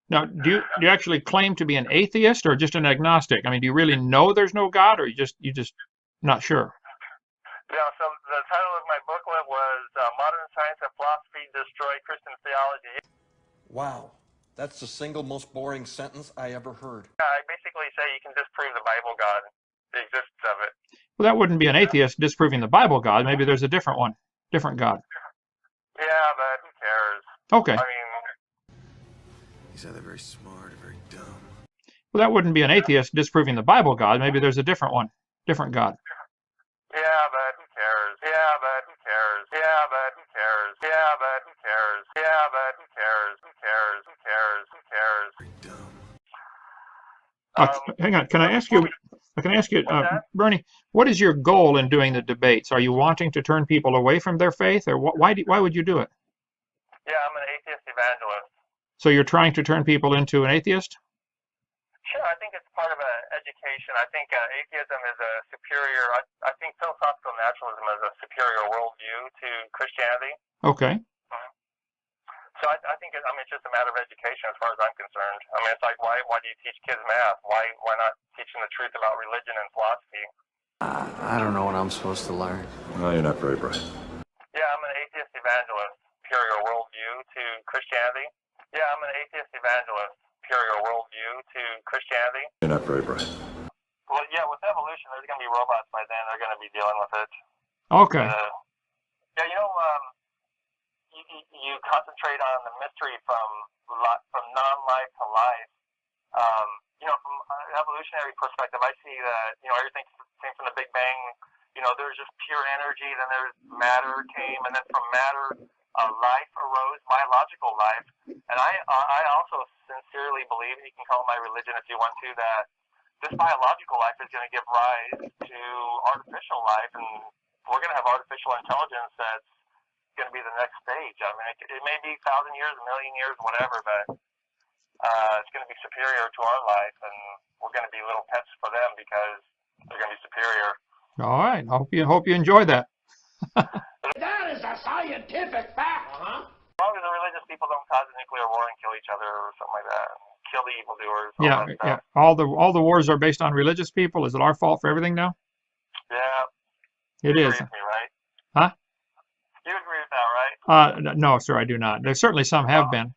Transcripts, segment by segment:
Now, do you actually claim to be an atheist or just an agnostic? I mean, do you really know there's no God, or you just not sure? Yeah, so the title of my booklet was Modern Science and Philosophy Destroy Christian Theology. Wow, that's the single most boring sentence I ever heard. Yeah, I basically say you can disprove the Bible God, the existence of it. Well, that wouldn't be an atheist disproving the Bible God. Maybe there's a different one, different God. Yeah, but who cares? Okay. I mean, He's either very smart or very dumb. Well, that wouldn't be an atheist disproving the Bible God. Maybe there's a different one, different God. yeah, but who cares? Yeah, but who cares? Yeah, but who cares? Yeah, but who cares? Yeah, but who cares? Who cares? Who cares? Who cares? Very dumb. Hang on. Can I ask you? What's that? Bernie, what is your goal in doing the debates? Are you wanting to turn people away from their faith, or why would you do it? Yeah, I'm an atheist evangelist. So you're trying to turn people into an atheist? Sure, I think it's part of education. I think atheism is a superior, I think philosophical naturalism is a superior worldview to Christianity. Okay. So I think it's just a matter of education as far as I'm concerned. I mean, it's like, why do you teach kids math? Why not teaching the truth about religion and philosophy? I don't know what I'm supposed to learn. Well, you're not very bright. Yeah, I'm an atheist evangelist. Superior worldview to Christianity. Yeah, I'm an atheist evangelist. Superior worldview to Christianity. You're not very bright. Well, yeah, with evolution, there's going to be robots by then. They're going to be dealing with it. Okay. Yeah, you concentrate on the mystery from non-life to life. From an evolutionary perspective, I see that everything came from the Big Bang. There's just pure energy. Then there's matter came, and then from matter, life arose, biological life. And I also sincerely believe, and you can call it my religion if you want to, that this biological life is going to give rise to artificial life, and we're going to have artificial intelligence that's going to be the next stage. I mean, it may be 1,000 years, a million years, whatever, but it's going to be superior to our life, and we're going to be little pets for them because they're going to be superior. All right. Hope you enjoy that. That is a scientific fact, huh? As long as the religious people don't cause a nuclear war and kill each other or something like that, kill the evildoers. Yeah. All the wars are based on religious people. Is it our fault for everything now? Yeah. It is. You agree with me, right? Huh? You agree with that, right? No, sir, I do not. There certainly some have been.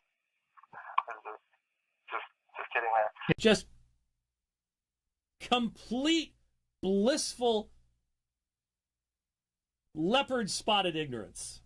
Just kidding there. Just complete blissful leopard spotted ignorance.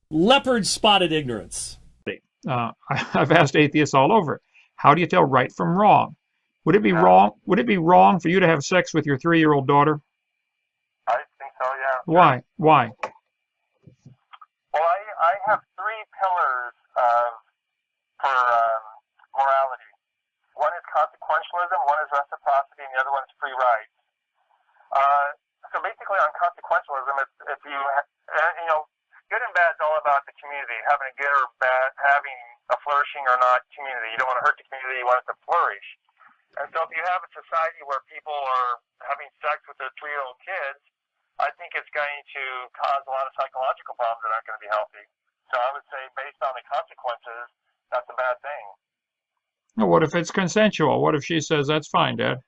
Leopard spotted ignorance. I've asked atheists all over. How do you tell right from wrong? Would it be wrong? Would it be wrong for you to have sex with your 3-year-old daughter? I think so, yeah. Why? Well, I have 3 pillars for morality. One is consequentialism, one is reciprocity, and the other one is free rights. So basically, on consequentialism, if you good and bad is all about the community, having a good or bad, having a flourishing or not community. You don't want to hurt the community, you want it to flourish. And so if you have a society where people are having sex with their 3-year-old kids, I think it's going to cause a lot of psychological problems that aren't going to be healthy. So I would say, based on the consequences, that's a bad thing. Well, what if it's consensual? What if she says, that's fine, Dad?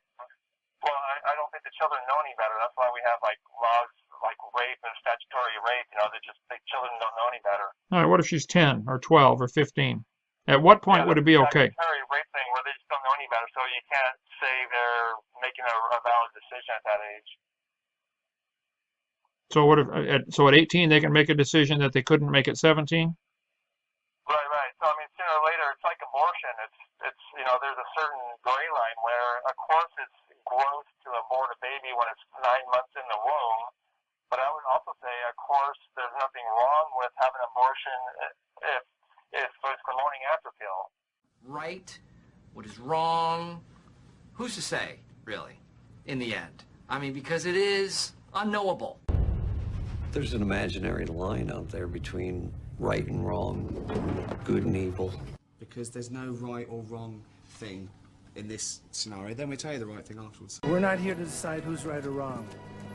Well, I don't think the children know any better. That's why we have laws like rape and statutory rape. The children don't know any better. All right, what if she's 10 or 12 or 15? At what point would it be okay? Statutory rape thing where they just don't know any better, so you can't say they're making a valid decision at that age. So what if at 18 they can make a decision that they couldn't make at 17? Right. So I mean, sooner or later, it's like abortion. It's there's a certain gray line where, of course, it's gross to abort a baby when it's 9 months in the womb. But I would also say, of course, there's nothing wrong with having an abortion if it's the morning after pill. right, what is wrong. Who's to say, really, in the end? I mean, because it is unknowable. There's an imaginary line out there between right and wrong, good and evil. Because there's no right or wrong thing in this scenario. Then we tell you the right thing afterwards. We're not here to decide who's right or wrong.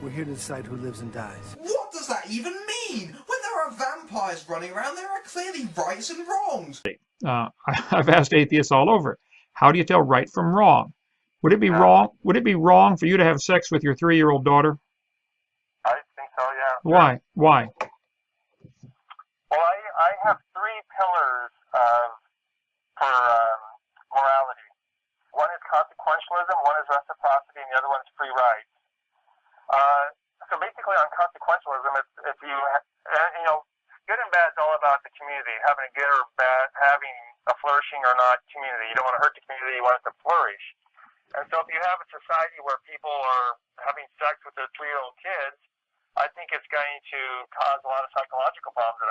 We're here to decide who lives and dies. What does that even mean? When there are vampires running around, there are clearly rights and wrongs. I've asked atheists all over. How do you tell right from wrong? Would it be wrong? Would it be wrong for you to have sex with your 3-year-old daughter? I think so, yeah. Why? Why? Well, I have 3 pillars for morality. One is consequentialism, one is reciprocity, and the other one is free rights. So basically, on consequentialism, if you good and bad is all about the community, having a good or bad, having a flourishing or not community. You don't want to hurt the community; you want it to flourish. And so, if you have a society where people are having sex with their 3-year-old kids, I think it's going to cause a lot of psychological problems.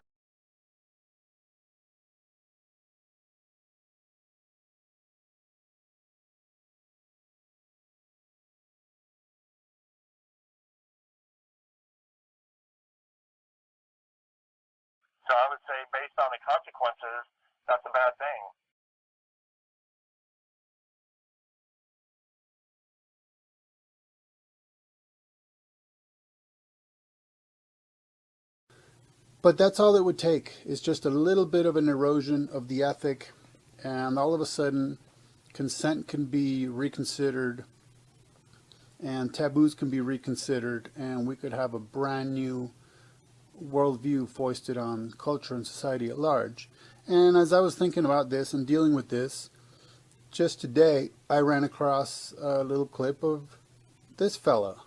So I would say, based on the consequences, that's a bad thing. But that's all it would take, is just a little bit of an erosion of the ethic, and all of a sudden consent can be reconsidered and taboos can be reconsidered, and we could have a brand new worldview foisted on culture and society at large. And as I was thinking about this and dealing with this, just today I ran across a little clip of this fella.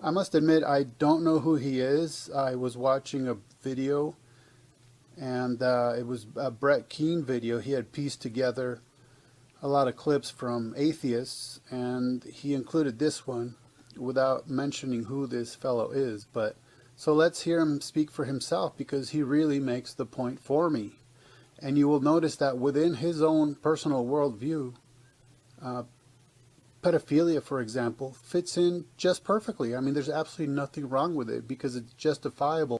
I must admit, I don't know who he is. I was watching a video, and it was a Brett Keane video. He had pieced together a lot of clips from atheists, and he included this one without mentioning who this fellow is. But so let's hear him speak for himself, because he really makes the point for me. And you will notice that within his own personal worldview, pedophilia, for example, fits in just perfectly. I mean, there's absolutely nothing wrong with it because it's justifiable.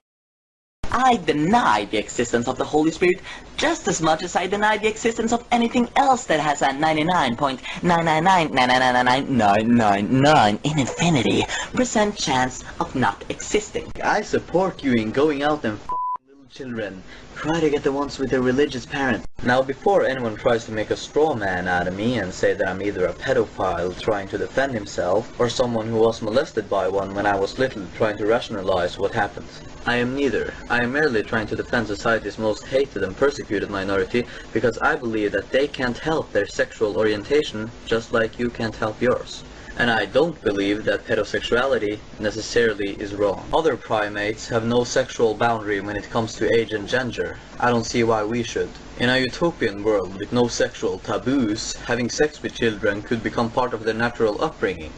I deny the existence of the Holy Spirit just as much as I deny the existence of anything else that has a 99.999999999 in infinity % chance of not existing. I support you in going out and little children. Try to get the ones with a religious parent. Now, before anyone tries to make a straw man out of me and say that I'm either a pedophile trying to defend himself or someone who was molested by one when I was little trying to rationalize what happened, I am neither. I am merely trying to defend society's most hated and persecuted minority because I believe that they can't help their sexual orientation just like you can't help yours. And I don't believe that pedosexuality necessarily is wrong. Other primates have no sexual boundary when it comes to age and gender. I don't see why we should. In a utopian world with no sexual taboos, having sex with children could become part of their natural upbringing.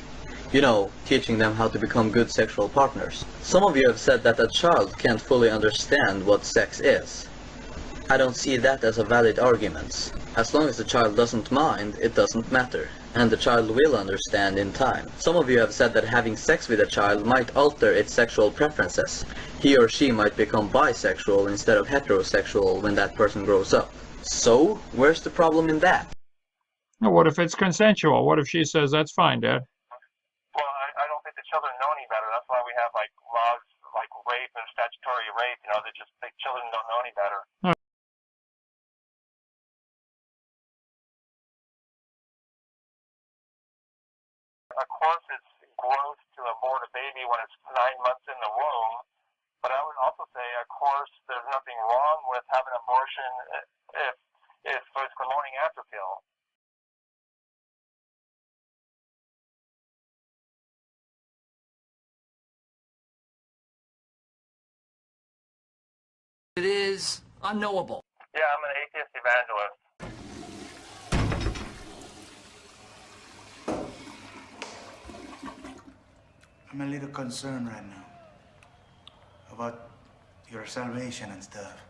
You know, teaching them how to become good sexual partners. Some of you have said that a child can't fully understand what sex is. I don't see that as a valid argument. As long as the child doesn't mind, it doesn't matter. And the child will understand in time. Some of you have said that having sex with a child might alter its sexual preferences. He or she might become bisexual instead of heterosexual when that person grows up. So, where's the problem in that? What if it's consensual? What if she says, that's fine, Dad? Well, I don't think the children know any better. That's why we have like laws like rape and statutory rape. You know, the children don't know any better. Of course, it's gross to abort a baby when it's 9 months in the womb, but I would also say, of course, there's nothing wrong with having an abortion if it's the morning after pill. It is unknowable. Yeah, I'm an atheist evangelist. I'm a little concerned right now about your salvation and stuff.